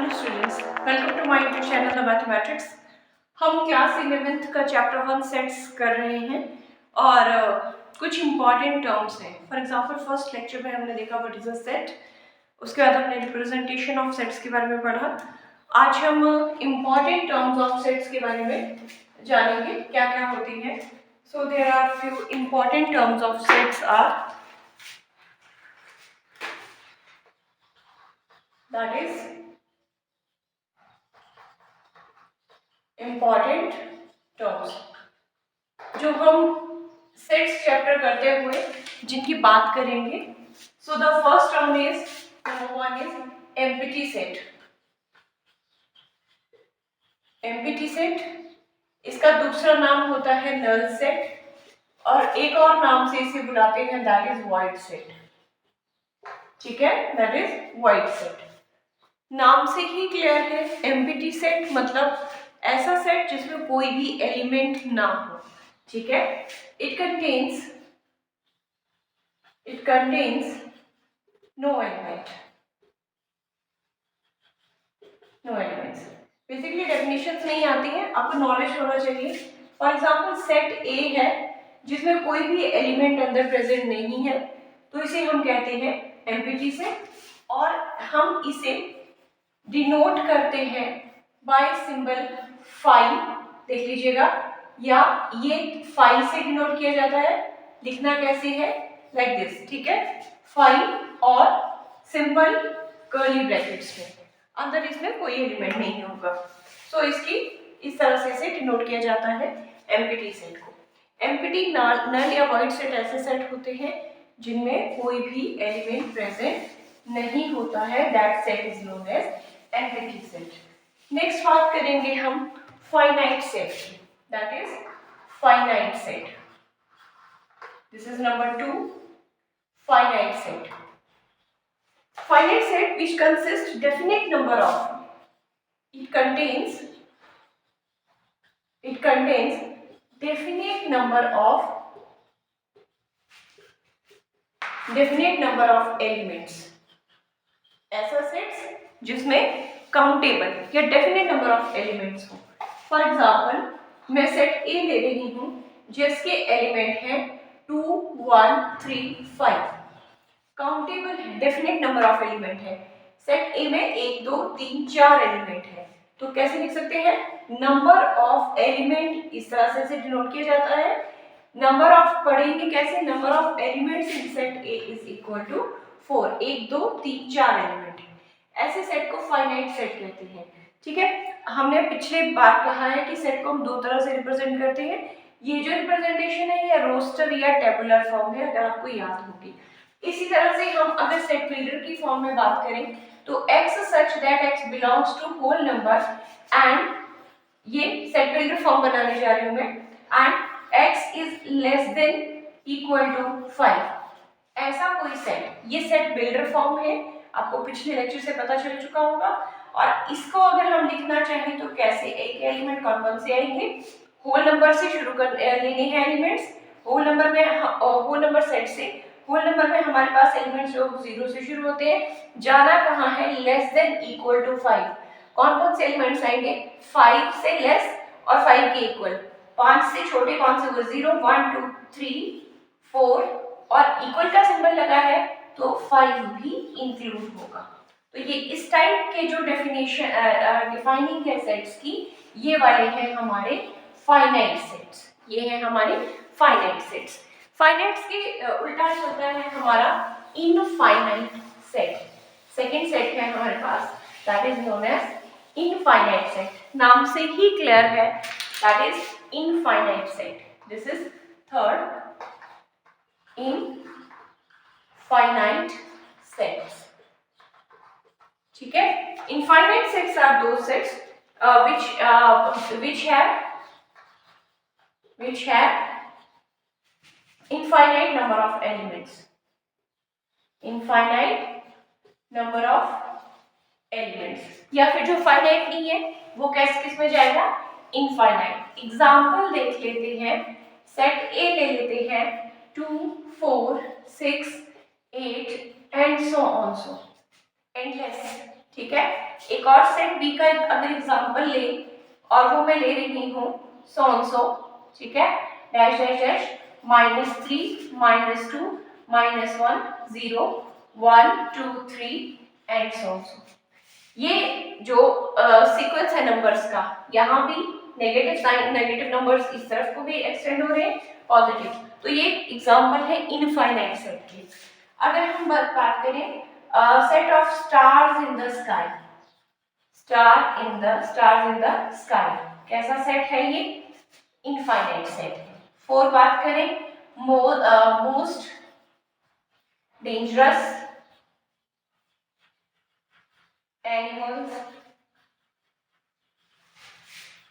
Afternoon students, welcome to my YouTube channel the mathematics. हम class 11th का chapter 1 sets कर रहे हैं और कुछ इंपॉर्टेंट टर्म्स हैं। फॉर एग्जांपल फर्स्ट लेक्चर में हमने देखा व्हाट इज अ सेट, उसके बाद हमने रिप्रेजेंटेशन ऑफ सेट्स के बारे में पढ़ा। आज हम इंपॉर्टेंट टर्म्स ऑफ सेट्स के बारे में जानेंगे क्या क्या होती है। So there are few important terms of sets are that is important terms जो हम सेट्स चैप्टर करते हुए जिनकी बात करेंगे। So the first term is number one is empty set. Empty set, इसका दूसरा नाम होता है नल सेट और एक और नाम से इसे बुलाते हैं, दैट इज वॉइड सेट। ठीक है, दैट इज वॉइड सेट। नाम से ही क्लियर है, एम्प्टी सेट मतलब ऐसा सेट जिसमें कोई भी एलिमेंट ना हो। ठीक है, it contains no element, no elements. Basically definitions नहीं आती हैं, आपको नॉलेज होना चाहिए। फॉर एग्जांपल सेट ए है जिसमें कोई भी एलिमेंट अंदर प्रेजेंट नहीं है, तो इसे हम कहते हैं एम्प्टी सेट और हम इसे डिनोट करते हैं बाय सिंबल फाई। देख लीजिएगा, या ये फाई से डिनोट किया जाता है। लिखना कैसे है, लाइक दिस। ठीक है, फाई और सिंबल कर्ली ब्रैकेट्स में, अंदर इसमें कोई एलिमेंट नहीं होगा। सो इसकी इस तरह से इसे डिनोट किया जाता है एम्प्टी सेट को। एम्प्टी नल या वॉइड सेट ऐसे सेट होते हैं जिनमें कोई भी एलिमेंट प्रेजेंट नहीं होता है, that set is known as empty set. Next बात करेंगे हम फाइनाइट सेट की, that is finite set. This is number 2, finite set. Finite set which consists definite number of, it contains definite number of elements। ऐसा sets जिसमें countable या definite number of elements हो। For example मैं set ए ले रही हूं जिसके element हैं 2, 1, 3, 5। काउंटेबल है, डेफिनेट नंबर ऑफ एलिमेंट है। सेट ए में 1, 2, 3, 4 एलिमेंट है, तो कैसे लिख सकते हैं, नंबर ऑफ एलिमेंट इस तरह से डिनोट किया जाता है। नंबर ऑफ पढ़ेंगे कैसे, number of elements in set A is equal to 4। 1, 2, 3, 4 element है, ऐसे सेट को फाइनाइट सेट कहते हैं। ठीक है, हमने पिछले बार कहा है कि सेट को हम दो तरह से रिप्रेजेंट करते हैं। ये जो रिप्रेजेंटेशन है ये रोस्टर या टेबुलर फॉर्म है, अगर आपको याद होगी। इसी तरह से हम अगर सेट बिल्डर की फॉर्म में बात करें तो x such that x belongs to whole number and ये सेट बिल्डर फॉर्म बनाने जा रही हूं मैं, and x is less than equal to 5। ऐसा कोई सेट, ये सेट बिल्डर फॉर्म है, आपको पिछले लेक्चर से पता चल चुका होगा। और इसको अगर हम लिखना चाहें तो कैसे, एक एलिमेंट कौन से आएंगे, होल नंबर से शुरू कर लेने हैं एलिमेंट्स। होल नंबर में होल नंबर सेट से होल नंबर में हमारे पास एलिमेंट्स जो 0 से शुरू होते हैं, जाना कहाँ है, लेस देन इक्वल टू 5। कौन से एलिमेंट्स आएंगे, 5 से लेस और 5 के इक्वल। 5 से छोटे कौन से होंगे, 0, 1, 2, 3, 4 और इक्वल का सिंबल लगा है तो 5 भी इंक्लूड होगा। तो ये इस टाइप के जो डिफाइनिंग है सेट्स की, ये वाले हैं हमारे फाइनाइट सेट्स। ये हैं हमारे फाइनाइट सेट्स। फाइनाइट्स के उल्टा चलता है हमारा इनफाइनाइट सेट। सेकेंड सेट है हमारे पास, that is known as infinite set. नाम से ही क्लियर है, that is infinite set. This is third, infinite sets. ठीक है, इनफाइनाइट सेट्स आर दो sets which have infinite number of elements। infinite number of elements, या फिर जो फाइनाइट नहीं है वो किस में जाएगा, इनफाइनाइट। एग्जाम्पल देख लेते हैं, सेट ए ले लेते हैं, 2, 4, 6, 8 and so on, so endless. ठीक है, एक और सेट बी का अगर एग्जांपल ले, और वो मैं ले रही हूँ सो ऑन सो, ठीक है, dash dash dash -3 -2 -1 0 1 2 3 and so on so. ये जो सीक्वेंस है नंबर्स का, यहाँ भी नेगेटिव साइन, नेगेटिव नंबर्स इस तरफ को भी एक्सटेंड हो रहे हैं, पॉजिटिव। तो ये एग्जांपल है इनफाइनाइट सेट की। अगर हम बात करें set of stars in the sky, stars in the sky, कैसा सेट है ये? इनफाइनाइट सेट है। 4 बात करें most dangerous animals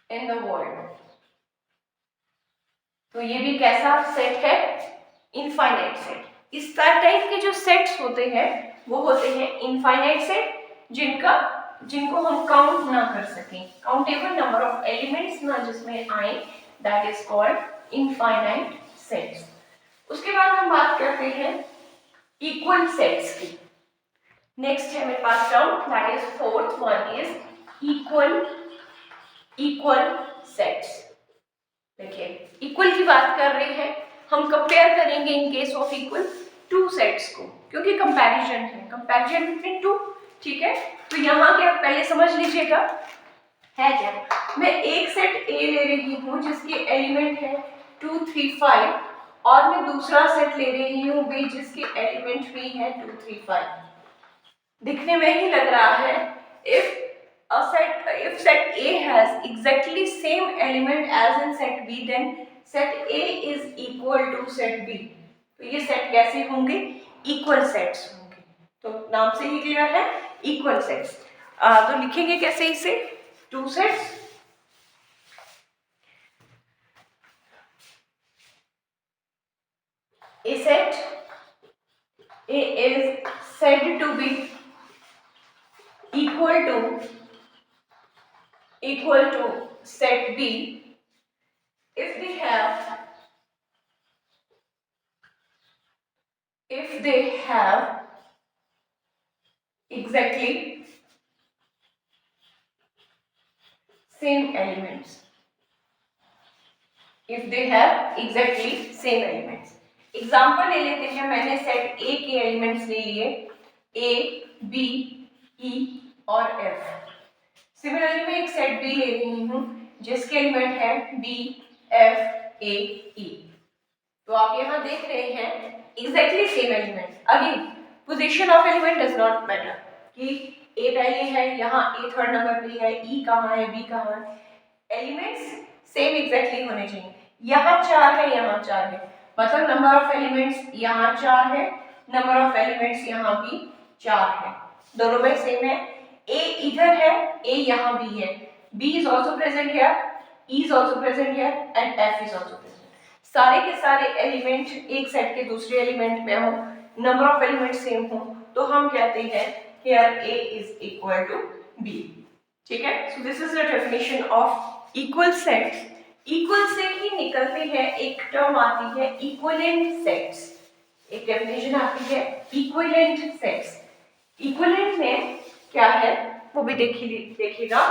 in the world, तो ये भी कैसा सेट है? Infinite set. इस टाइप के जो सेट्स होते हैं वो होते हैं इनफाइनाइट सेट, जिनको हम काउंट ना कर सकें, काउंटेबल नंबर ऑफ एलिमेंट्स ना जिसमें आए, that is called infinite sets. उसके बाद हम बात करते हैं इक्वल सेट्स की। नेक्स्ट है मेरे पास term, that is fourth one is equal sets. देखिए, इक्वल की बात कर रहे हैं, हम कंपेयर करेंगे in case of equal two sets को, क्योंकि कंपैरिजन है, कंपैरिजन बिटवीन टू, ठीक है। तो यहाँ क्या पहले समझ लीजिएगा है क्या, मैं एक सेट ए ले रही हूँ जिसके एलिमेंट है 2 3 5, और मैं दूसरा सेट ले रही हूँ बी जिसके एलिमेंट भी है 2 3 5। दिखने में ही लग रहा है if set A has exactly same element as in set B, then set A is equal to set B। तो ये सेट कैसे होंगे? इक्वल सेट्स होंगे। तो नाम से ही क्लियर है, इक्वल सेट्स। तो लिखेंगे कैसे इसे? Two sets, A set A is said to be equal to set B if they have exactly same elements, if they have exactly same elements। Example ले लेते हैं, मैंने सेट ए के एलिमेंट्स ले लिए ए बी ई और F. Similarly मैं एक सेट बी ले रही हूँ जिसके एलिमेंट है बी एफ ए ई। तो आप यहाँ देख रहे हैं exactly same element. Again position of element does not matter कि ए पहले है, यहाँ ए थर्ड नंबर पे है, ई कहाँ है, बी कहाँ है, एलिमेंट्स सेम एग्जैक्टली होने चाहिए। यहाँ 4 है, यहाँ 4 है, मतलब नंबर ऑफ एलिमेंट्स यहाँ 4 है, नंबर ऑफ एलिमेंट्स यहाँ भी 4 है, दोनों में सेम है। ए इधर है, ए यहाँ भी है, B is also present here, E is also present here and F is also present. सारे के सारे एलिमेंट एक सेट के दूसरे एलिमेंट में हो, नंबर ऑफ एलिमेंट सेम हो, तो हम कहते हैं here A is equal to B. ठीक है, so this is the definition of equal sets. Equal से ही निकलते हैं एक टर्म आती है इक्विवेलेंट सेट्स। एक डेफिनेशन आती है इक्विवेलेंट सेट्स। इक्विवेलेंट में क्या है वो भी देखिएगा।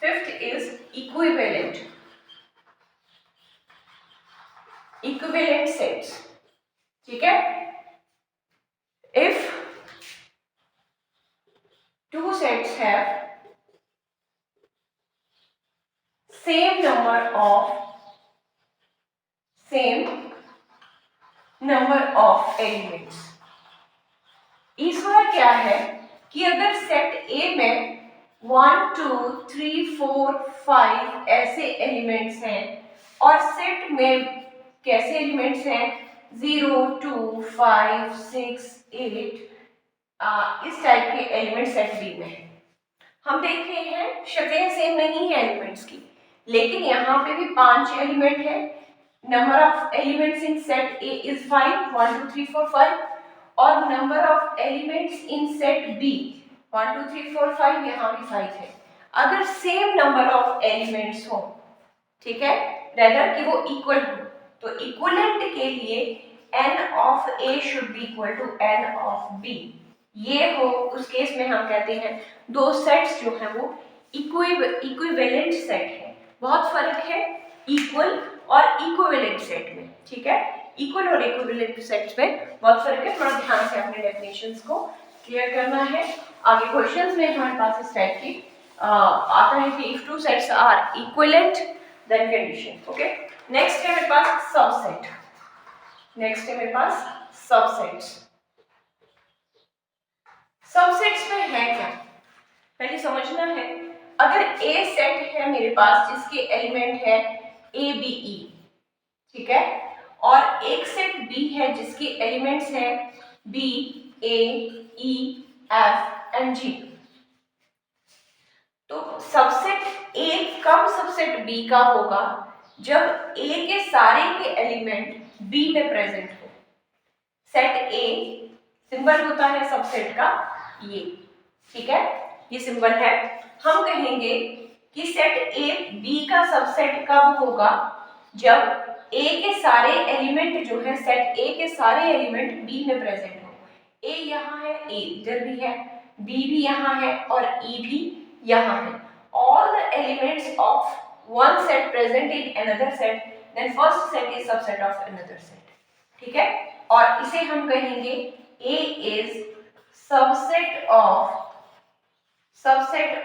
Fifth is equivalent, equivalent sets. ठीक है, if two sets have same number of elements। इसमें क्या है कि अगर सेट A में 1 2 3 4 5 ऐसे एलिमेंट्स हैं और सेट में कैसे एलिमेंट्स हैं 0 2 5 6 8 इस टाइप के एलिमेंट सेट बी में है। हम देख रहे हैं शक्लें सेम नहीं है एलिमेंट्स की, लेकिन यहाँ पे भी 5 एलिमेंट है। Number of elements in set A is 5 1 2 3 4 5 और number of elements in set B 1 2 3 4 5 यहाँ भी 5 है। अगर सेम नंबर ऑफ एलिमेंट्स हो, ठीक है, रेदर कि वो इक्वल हो, तो इक्विवेलेंट के लिए n of a should be equal to n of b। ये हो, उस केस में हम कहते हैं दो सेट्स जो है वो इक्विवेलेंट सेट है। बहुत फर्क है इक्वल और इक्विवेलेंट सेट में, ठीक है। इक्वल और इक्विवेलेंट सेट्स में बहुत फर्क है, थोड़ा ध्यान से अपने डेफिनेशंस को क्लियर करना है। आगे क्वेश्चंस में हमारे पास इस टाइप की आता है कि if two sets are equivalent then condition, okay. Next है मेरे पास सबसेट। नेक्स्ट है मेरे पास सबसेट्स। सबसेट्स में है क्या, पहले समझना है। अगर ए सेट है मेरे पास जिसके एलिमेंट है ए बी ई, ठीक है, और एक सेट बी है जिसके एलिमेंट्स हैं B A E F and G, तो सबसेट ए कब सबसेट बी का होगा, जब ए के सारे के एलिमेंट बी में प्रेजेंट हो। सेट ए सिंबल होता है सबसेट का ये, ठीक है, ये सिंबल है। हम कहेंगे कि सेट ए बी का सबसेट कब होगा, जब ए के सारे एलिमेंट जो है, सेट ए के सारे एलिमेंट बी में प्रेजेंट हो। ए यहाँ है, ए इधर भी है, बी भी यहाँ है और ई भी यहाँ है। All the elements of one set present in another set, then first set is subset of another set, ठीक है। और इसे हम कहेंगे A is subset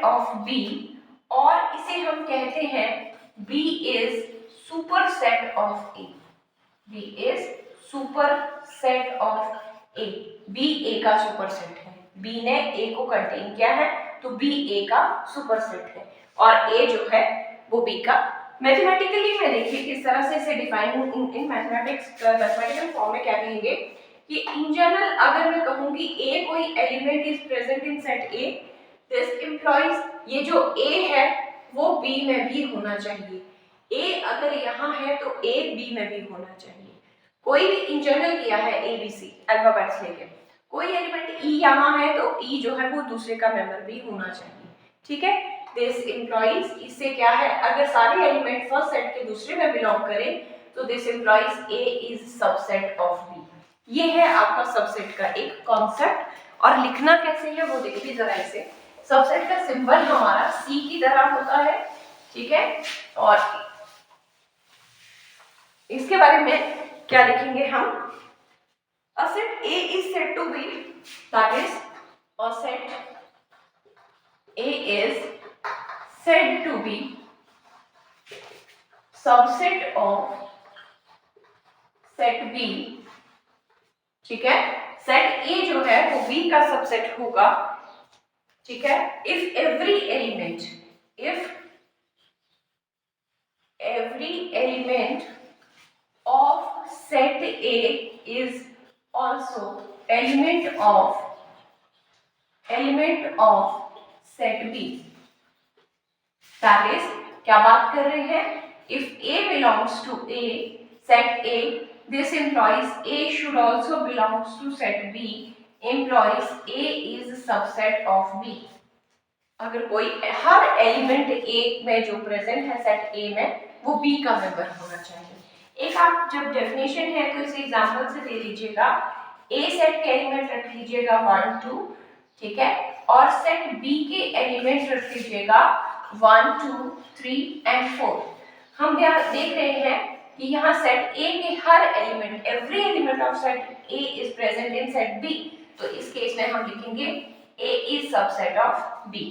of B, और इसे हम कहते हैं B is superset of A. B is superset of A. B A का सुपरसेट है, बी ने ए को कंटेन किया है तो बी ए का सुपरसेट है, और ए जो है वो बी का। मैथमेटिकली में देखिए किस तरह से इसे डिफाइन इन मैथमेटिकल फॉर्म में क्या कहेंगे कि इन जनरल अगर मैं कहूंगी ए कोई element is present in set A, this employees ये जो ए है वो बी में भी होना चाहिए। ए अगर यहाँ है तो ए बी में भी होना चाहिए। कोई भी इन जनरल किया है ए बी सी अल्फाबेट्स लेके, कोई एलिमेंट ई यहाँ है तो ई जो है वो दूसरे का मेंबर भी होना चाहिए, ठीक है। दिस इंप्लॉइज, इससे क्या है, अगर सारे एलिमेंट फर्स्ट सेट के दूसरे में बिलोंग करें तो this implies A is subset of B. ये है आपका सबसेट का एक कॉन्सेप्ट, और लिखना कैसे है वो देखिए जरा। इसे सबसेट का सिंबल हमारा सी की तरह होता है, ठीक है, और इसके बारे में क्या लिखेंगे हम, a set A is said to be, that is a set A is said to be subset of set B, ठीक है। सेट A जो है वो B का सबसेट होगा, ठीक है। if every element of set A is also element of set B, that is क्या बात कर रहे हैं, if A belongs to A, set A, this implies A should also belongs to set B, implies A is subset of B। अगर कोई हर element ए में जो present है सेट ए में वो बी का मेंबर होना चाहिए। एक आप जब डेफिनेशन है तो इसे एग्जांपल से दे लीजिएगा। ए सेट के एलिमेंट रख लीजिएगा 1 2, ठीक है, और सेट बी के एलिमेंट रख लीजिएगा 1 2 3 एंड 4। हम यहाँ देख रहे हैं कि यहाँ सेट ए के हर element, every element of set A is present in set B, तो इस केस में हम लिखेंगे A is subset of B,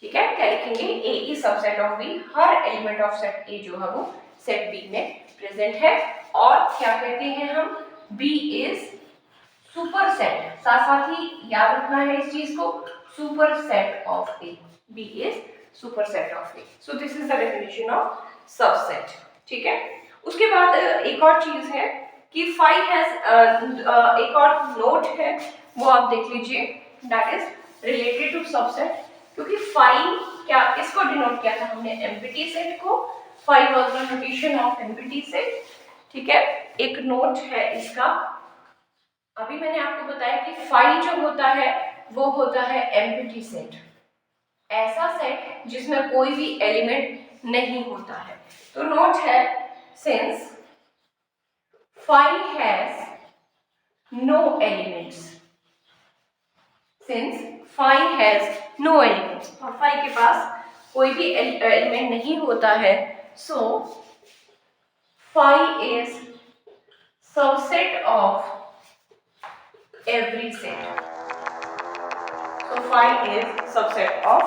ठीक है। क्या लिखेंगे, A is subset of B, हर एलिमेंट ऑफ सेट ए जो है वो सेट बी में प्रेजेंट है। और क्या कहते हैं हम, बी इज सुपरसेट, साथ साथ ही याद रखना है इस चीज को, superset of A, B is superset of A. So this is the definition of subset, ठीक है। उसके बाद एक और चीज है कि फाई हैज एक और नोट है वो आप देख लीजिए, that is related to subset, क्योंकि फाई क्या, इसको डिनोट किया था हमने एम्प्टी सेट को, phi was the notation of empty set, ठीक है। एक नोट है इसका, अभी मैंने आपको बताया कि फाई जो होता है वो होता है एम्प्टी सेट, ऐसा सेट जिसमें कोई भी एलिमेंट नहीं होता है। तो नोट है, since phi has no elements, since phi has no elements, और phi के पास कोई भी एलिमेंट नहीं होता है, so phi is subset of every set. So phi is subset of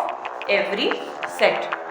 every set.